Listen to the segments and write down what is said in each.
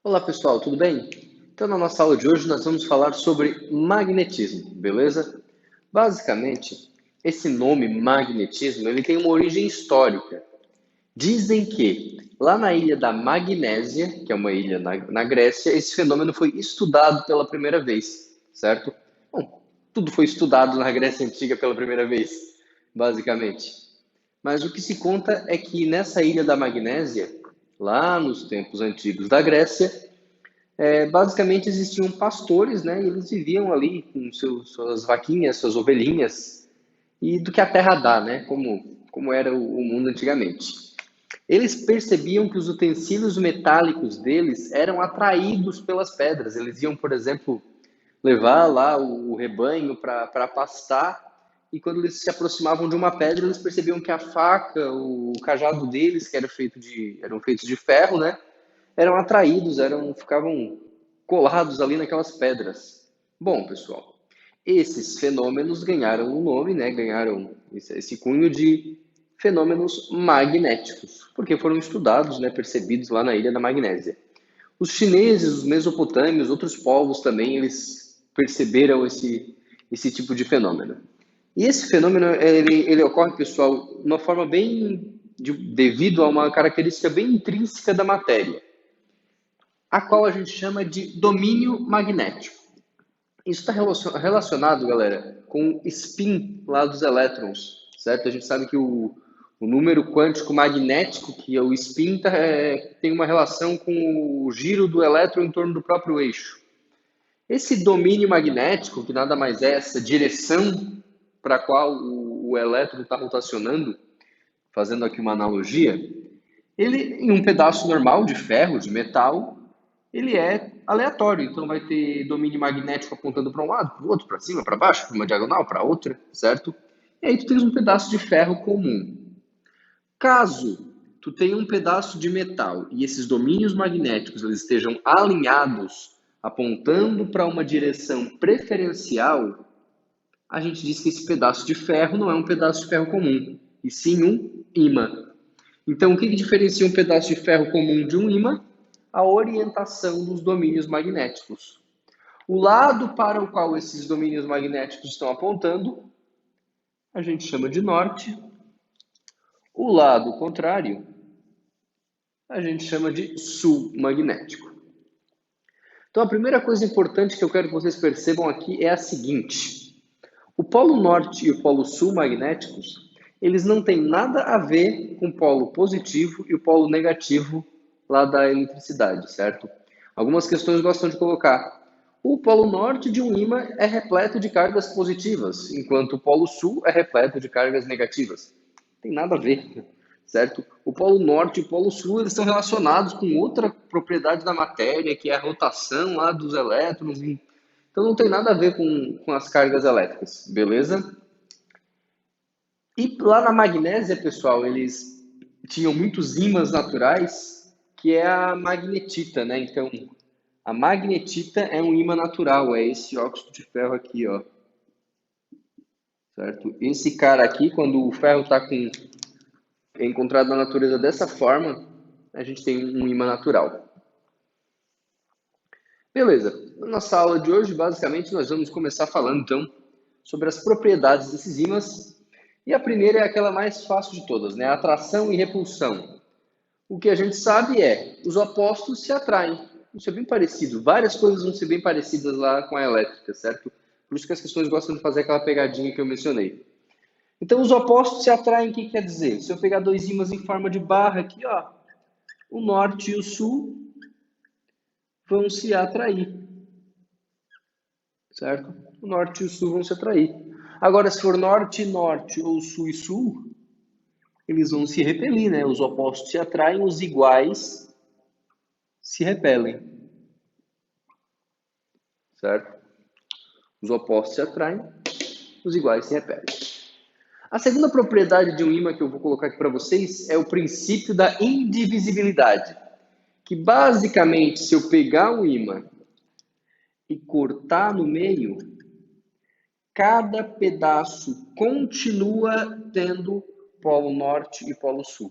Olá pessoal, tudo bem? Então, na nossa aula de hoje, nós vamos falar sobre magnetismo, beleza? Basicamente, esse nome magnetismo ele tem uma origem histórica. Dizem que lá na ilha da Magnésia, que é uma ilha na Grécia, esse fenômeno foi estudado pela primeira vez, certo? Bom, tudo foi estudado na Grécia Antiga pela primeira vez, basicamente. Mas o que se conta é que nessa ilha da Magnésia, lá nos tempos antigos da Grécia, basicamente existiam pastores, né? E eles viviam ali com suas vaquinhas, suas ovelhinhas, e do que a terra dá, né? Como era o mundo antigamente. Eles percebiam que os utensílios metálicos deles eram atraídos pelas pedras. Eles iam, por exemplo, levar lá o rebanho para pastar, e quando eles se aproximavam de uma pedra, eles percebiam que a faca, o cajado deles, que eram feitos de ferro, né? Eram atraídos, ficavam colados ali naquelas pedras. Bom, pessoal, esses fenômenos ganharam um nome, né? Ganharam esse cunho de fenômenos magnéticos, porque foram estudados, né? Percebidos lá na ilha da Magnésia. Os chineses, os mesopotâmios, outros povos também, eles perceberam esse tipo de fenômeno. E esse fenômeno, ele ocorre, pessoal, de uma forma devido a uma característica bem intrínseca da matéria, a qual a gente chama de domínio magnético. Isso está relacionado, galera, com o spin lá dos elétrons, certo? A gente sabe que o número quântico magnético, que é o spin, tem uma relação com o giro do elétron em torno do próprio eixo. Esse domínio magnético, que nada mais é essa direção para a qual o elétron está rotacionando, fazendo aqui uma analogia, ele, em um pedaço normal de ferro, de metal, ele é aleatório. Então, vai ter domínio magnético apontando para um lado, para o outro, para cima, para baixo, para uma diagonal, para outra, certo? E aí tu tens um pedaço de ferro comum. Caso tu tenha um pedaço de metal e esses domínios magnéticos eles estejam alinhados, apontando para uma direção preferencial, a gente diz que esse pedaço de ferro não é um pedaço de ferro comum, e sim um ímã. Então, o que diferencia um pedaço de ferro comum de um ímã? A orientação dos domínios magnéticos. O lado para o qual esses domínios magnéticos estão apontando, a gente chama de norte. O lado contrário, a gente chama de sul magnético. Então, a primeira coisa importante que eu quero que vocês percebam aqui é a seguinte: o polo norte e o polo sul magnéticos, eles não têm nada a ver com o polo positivo e o polo negativo lá da eletricidade, certo? Algumas questões gostam de colocar. O polo norte de um ímã é repleto de cargas positivas, enquanto o polo sul é repleto de cargas negativas. Não tem nada a ver, certo? O polo norte e o polo sul eles estão relacionados com outra propriedade da matéria, que é a rotação lá dos elétrons. Então não tem nada a ver com as cargas elétricas, beleza? E lá na magnésia, pessoal, eles tinham muitos ímãs naturais, que é a magnetita, né? Então, a magnetita é um ímã natural, é esse óxido de ferro aqui, ó. Certo? Esse cara aqui, quando o ferro é encontrado na natureza dessa forma, a gente tem um ímã natural. Beleza. Na nossa aula de hoje, basicamente, nós vamos começar falando, então, sobre as propriedades desses ímãs. E a primeira é aquela mais fácil de todas, né? Atração e repulsão. O que a gente sabe é, os opostos se atraem. Isso é bem parecido. Várias coisas vão ser bem parecidas lá com a elétrica, certo? Por isso que as questões gostam de fazer aquela pegadinha que eu mencionei. Então, os opostos se atraem, o que quer dizer? Se eu pegar dois ímãs em forma de barra aqui, ó, o norte e o sul vão se atrair, certo? O norte e o sul vão se atrair. Agora, se for norte e norte ou sul e sul, eles vão se repelir, né? Os opostos se atraem, os iguais se repelem, certo? Os opostos se atraem, os iguais se repelem. A segunda propriedade de um ímã que eu vou colocar aqui para vocês é o princípio da indivisibilidade, que basicamente, se eu pegar um ímã e cortar no meio, cada pedaço continua tendo polo norte e polo sul.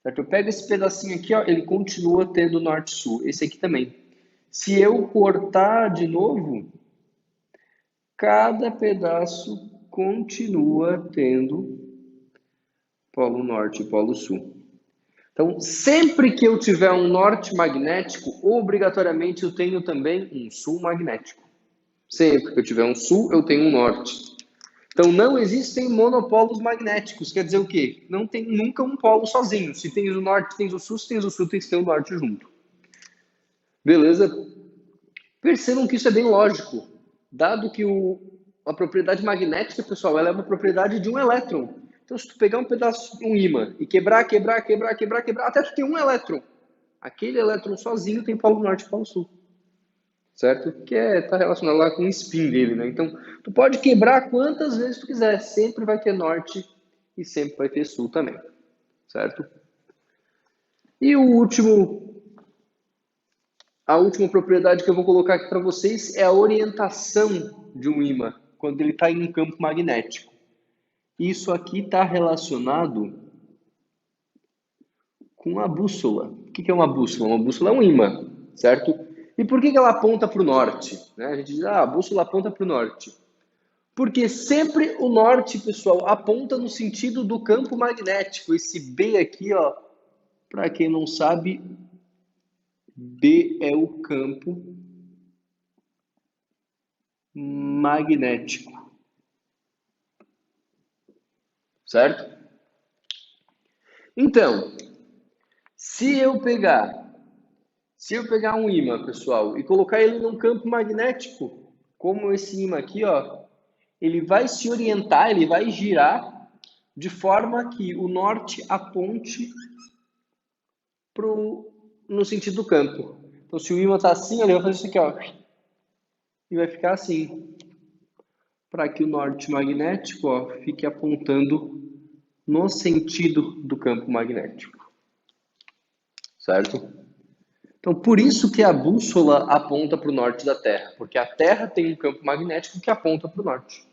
certo? Eu pego esse pedacinho aqui, ó, ele continua tendo norte-sul. Esse aqui também. Se eu cortar de novo, cada pedaço continua tendo polo norte e polo sul. Então, sempre que eu tiver um norte magnético, obrigatoriamente eu tenho também um sul magnético. Sempre que eu tiver um sul, eu tenho um norte. Então, não existem monopolos magnéticos. Quer dizer o quê? Não tem nunca um polo sozinho. Se tem o norte, tem o sul. Se tem o sul, tem que ter o norte junto. Beleza? Percebam que isso é bem lógico. Dado que a propriedade magnética, pessoal, ela é uma propriedade de um elétron. Então, se tu pegar um pedaço, um ímã, e quebrar, até tu ter um elétron, aquele elétron sozinho tem polo norte e polo sul. Certo? Que tá relacionado lá com o spin dele, né? Então, tu pode quebrar quantas vezes tu quiser, sempre vai ter norte e sempre vai ter sul também. Certo? E a última propriedade que eu vou colocar aqui para vocês é a orientação de um ímã, quando ele está em um campo magnético. Isso aqui está relacionado com a bússola. O que é uma bússola? Uma bússola é um ímã, certo? E por que ela aponta para o norte? A gente diz, a bússola aponta para o norte. Porque sempre o norte, pessoal, aponta no sentido do campo magnético. Esse B aqui, ó, para quem não sabe, B é o campo magnético. Certo? Então, se eu pegar um ímã, pessoal, e colocar ele num campo magnético, como esse ímã aqui, ó, ele vai se orientar, ele vai girar de forma que o norte aponte no sentido do campo. Então, se o ímã está assim, ele vai fazer isso aqui, ó, e vai ficar assim, para que o norte magnético, ó, fique apontando no sentido do campo magnético. Certo? Então, por isso que a bússola aponta para o norte da Terra, porque a Terra tem um campo magnético que aponta para o norte.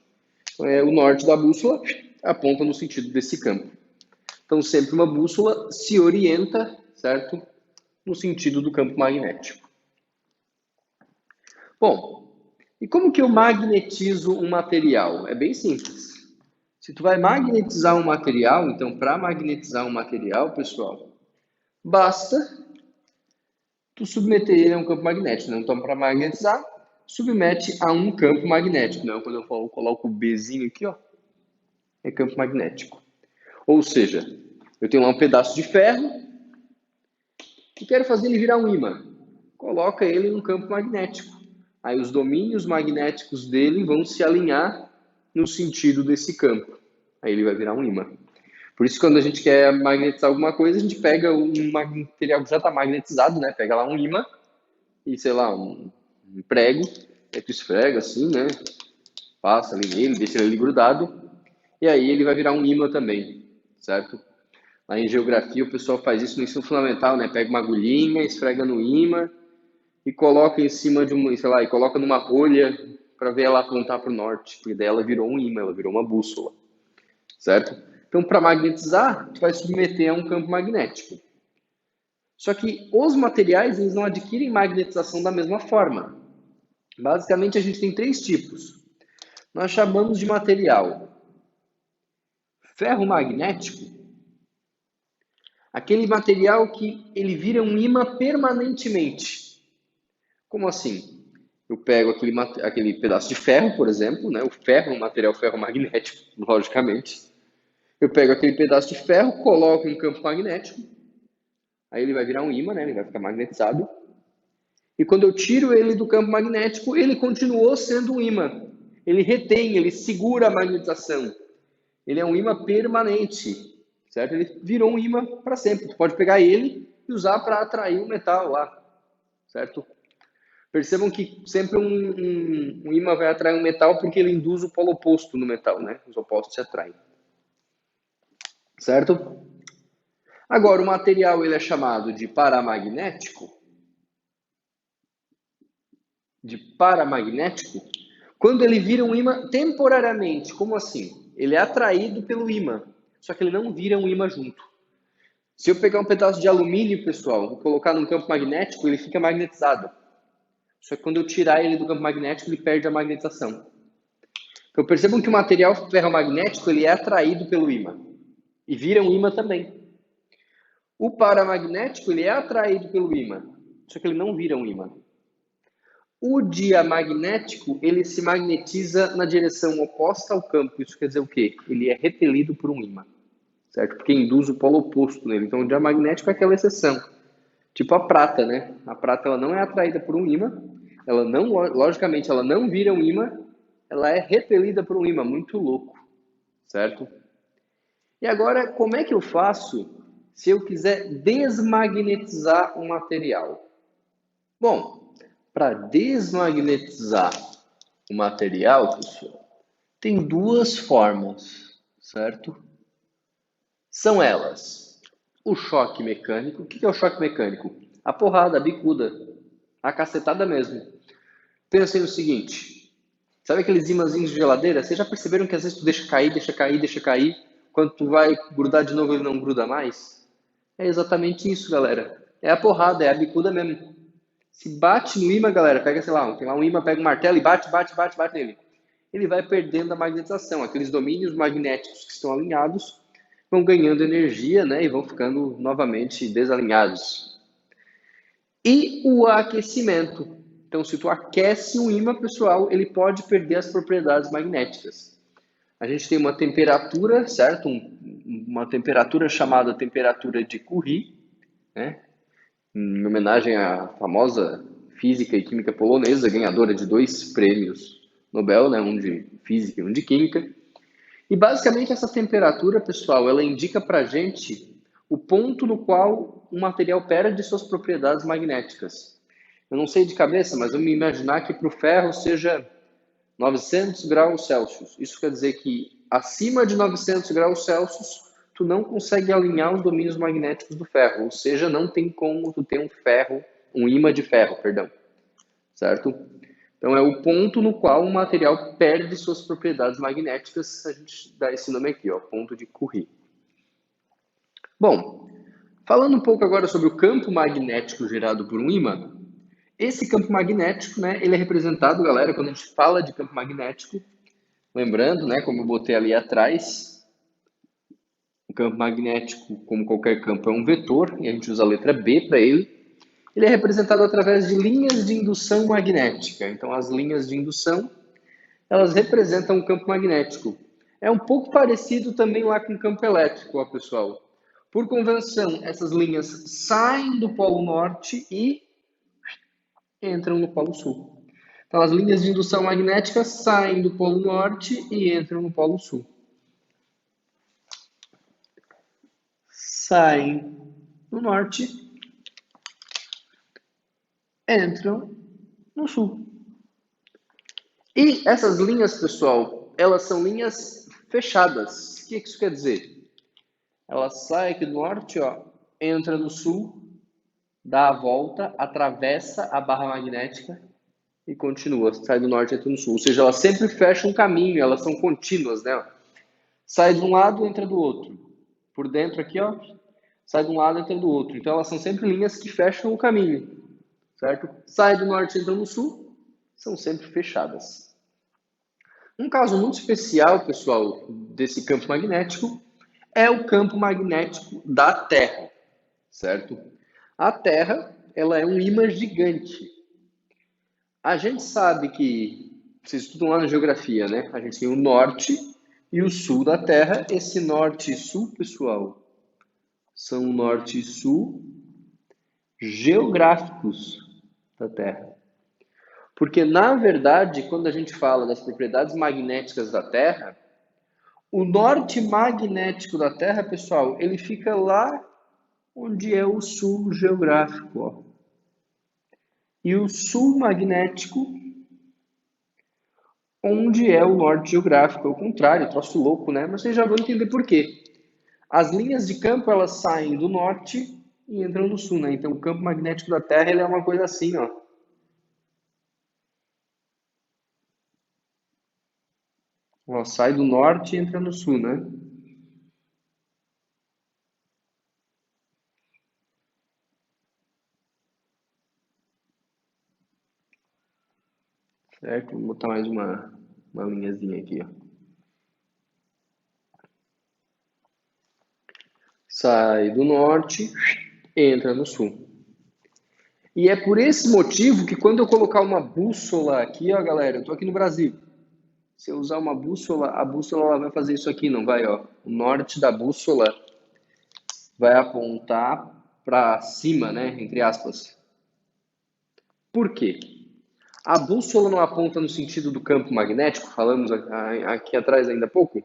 Então, o norte da bússola aponta no sentido desse campo. Então, sempre uma bússola se orienta, certo? No sentido do campo magnético. Bom, e como que eu magnetizo um material? É bem simples. Se tu vai magnetizar um material, então para magnetizar um material, pessoal, basta tu submeter ele a um campo magnético. Né? Então, para magnetizar, submete a um campo magnético. Né? Quando eu coloco o Bzinho aqui, ó, é campo magnético. Ou seja, eu tenho lá um pedaço de ferro e quero fazer ele virar um ímã. Coloca ele em um campo magnético. Aí os domínios magnéticos dele vão se alinhar no sentido desse campo. Aí ele vai virar um ímã. Por isso, quando a gente quer magnetizar alguma coisa, a gente pega um material que já está magnetizado, né? Pega lá um ímã e, sei lá, um prego. Aí tu esfrega assim, né? Passa ali nele, deixa ele ali grudado. E aí ele vai virar um ímã também, certo? Lá em geografia o pessoal faz isso no ensino fundamental, né? Pega uma agulhinha, esfrega no ímã e coloca em cima de uma, sei lá, e coloca numa rolha para ver ela apontar para o norte. E daí ela virou um ímã, ela virou uma bússola, certo? Então, para magnetizar, tu vai submeter a um campo magnético. Só que os materiais, eles não adquirem magnetização da mesma forma. Basicamente, a gente tem três tipos. Nós chamamos de material ferromagnético, aquele material que ele vira um ímã permanentemente. Como assim? Eu pego aquele pedaço de ferro, por exemplo, né? O ferro é um material ferromagnético, logicamente. Eu pego aquele pedaço de ferro, coloco em um campo magnético, aí ele vai virar um ímã, né? Ele vai ficar magnetizado. E quando eu tiro ele do campo magnético, ele continuou sendo um ímã. Ele retém, ele segura a magnetização. Ele é um ímã permanente, certo? Ele virou um ímã para sempre. Tu pode pegar ele e usar para atrair o metal lá, certo? Percebam que sempre um ímã vai atrair um metal porque ele induz o polo oposto no metal, né? Os opostos se atraem. Certo? Agora, o material ele é chamado de paramagnético. Quando ele vira um ímã temporariamente. Como assim? Ele é atraído pelo ímã, só que ele não vira um ímã junto. Se eu pegar um pedaço de alumínio, pessoal, vou colocar num campo magnético, ele fica magnetizado. Só que quando eu tirar ele do campo magnético, ele perde a magnetização. Então percebam que o material ferromagnético ele é atraído pelo ímã e vira um ímã também. O paramagnético ele é atraído pelo ímã, só que ele não vira um ímã. O diamagnético ele se magnetiza na direção oposta ao campo. Isso quer dizer o quê? Ele é repelido por um ímã, certo? Porque induz o polo oposto nele. Então o diamagnético é aquela exceção. Tipo a prata, né? A prata ela não é atraída por um ímã, ela não, logicamente, ela não vira um ímã, ela é repelida por um ímã, muito louco, certo? E agora, como é que eu faço se eu quiser desmagnetizar um material? Bom, para desmagnetizar o material, pessoal, tem duas formas, certo? São elas o choque mecânico. O que é o choque mecânico? A porrada, a bicuda, a cacetada mesmo. Pensem no seguinte, sabe aqueles imãzinhos de geladeira? Vocês já perceberam que às vezes tu deixa cair, deixa cair, deixa cair, quando tu vai grudar de novo ele não gruda mais? É exatamente isso, galera. É a porrada, é a bicuda mesmo. Se bate no imã, galera, pega, sei lá, tem lá um imã, pega um martelo e bate, bate, bate, bate nele. Ele vai perdendo a magnetização. Aqueles domínios magnéticos que estão alinhados vão ganhando energia, né, e vão ficando novamente desalinhados. E o aquecimento. Então, se tu aquece um ímã, pessoal, ele pode perder as propriedades magnéticas. A gente tem uma temperatura, certo? Uma temperatura chamada temperatura de Curie, né? Em homenagem à famosa física e química polonesa, ganhadora de 2 prêmios Nobel, né? Um de física e um de química. E basicamente essa temperatura, pessoal, ela indica para a gente o ponto no qual o material perde suas propriedades magnéticas. Eu não sei de cabeça, mas vamos imaginar que para o ferro seja 900 graus Celsius. Isso quer dizer que acima de 900 graus Celsius, tu não consegue alinhar os domínios magnéticos do ferro, ou seja, não tem como tu ter um ferro, um ímã de ferro, perdão, certo? Então é o ponto no qual o material perde suas propriedades magnéticas, a gente dá esse nome aqui, ó, ponto de Curie. Bom, falando um pouco agora sobre o campo magnético gerado por um ímã, esse campo magnético, né, ele é representado, galera, quando a gente fala de campo magnético, lembrando, né, como eu botei ali atrás, o campo magnético, como qualquer campo, é um vetor, e a gente usa a letra B para ele. Ele é representado através de linhas de indução magnética. Então, as linhas de indução, elas representam o campo magnético. É um pouco parecido também lá com o campo elétrico, ó, pessoal. Por convenção, essas linhas saem do polo norte e entram no polo sul. Então, as linhas de indução magnética saem do polo norte e entram no polo sul. Saem do norte, entram no sul. E essas linhas, pessoal, elas são linhas fechadas. O que isso quer dizer? Ela sai aqui do norte, ó, entra no sul, dá a volta, atravessa a barra magnética e continua. Sai do norte, entra no sul. Ou seja, elas sempre fecham um caminho, elas são contínuas, né? Sai de um lado, entra do outro. Por dentro aqui, ó, sai de um lado, entra do outro. Então elas são sempre linhas que fecham o caminho, certo? Sai do norte, entra no sul, são sempre fechadas. Um caso muito especial, pessoal, desse campo magnético é o campo magnético da Terra, certo? A Terra, ela é um ímã gigante. A gente sabe que, vocês estudam lá na geografia, né? A gente tem o norte e o sul da Terra. Esse norte e sul, pessoal, são norte e sul geográficos da Terra. Porque, na verdade, quando a gente fala das propriedades magnéticas da Terra, o norte magnético da Terra, pessoal, ele fica lá onde é o sul geográfico, ó. E o sul magnético, onde é o norte geográfico. É o contrário, troço louco, né? Mas vocês já vão entender por quê. As linhas de campo, elas saem do norte e entram no sul, né? Então, o campo magnético da Terra, ele é uma coisa assim, ó. Ó, sai do norte e entra no sul, né? certo? Vou botar mais uma linhazinha aqui, ó. Sai do norte, entra no sul. E é por esse motivo que quando eu colocar uma bússola aqui, ó, galera, eu estou aqui no Brasil. Se eu usar uma bússola, a bússola ela vai fazer isso aqui, não vai, ó. O norte da bússola vai apontar para cima, né, entre aspas. Por quê? A bússola não aponta no sentido do campo magnético, falamos aqui atrás ainda há pouco?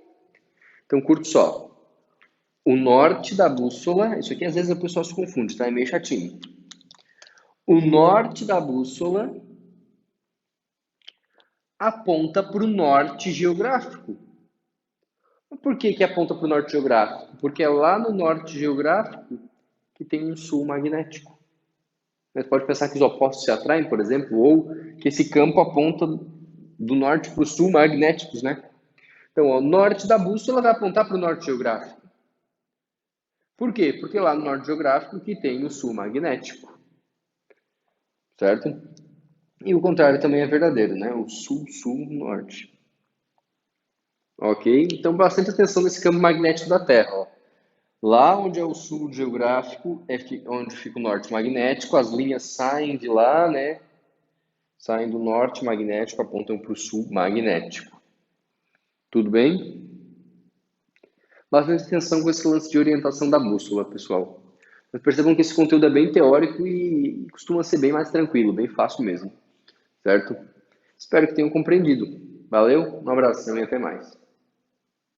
Então, curte só. O norte da bússola, isso aqui às vezes o pessoal se confunde, tá? É meio chatinho. O norte da bússola aponta para o norte geográfico. Por que que aponta para o norte geográfico? Porque é lá no norte geográfico que tem um sul magnético. Você pode pensar que os opostos se atraem, por exemplo, ou que esse campo aponta do norte para o sul magnéticos, né? Então, ó, o norte da bússola vai apontar para o norte geográfico. Por quê? Porque lá no norte geográfico que tem o sul magnético, certo? E o contrário também é verdadeiro, né? O sul, sul, norte. Ok? Então, bastante atenção nesse campo magnético da Terra, ó. Lá onde é o sul geográfico, é onde fica o norte magnético, as linhas saem de lá, né? Saem do norte magnético, apontam para o sul magnético. Tudo bem? Bastante atenção com esse lance de orientação da bússola, pessoal. Mas percebam que esse conteúdo é bem teórico e costuma ser bem mais tranquilo, bem fácil mesmo, certo? Espero que tenham compreendido. Valeu, um abração e até mais.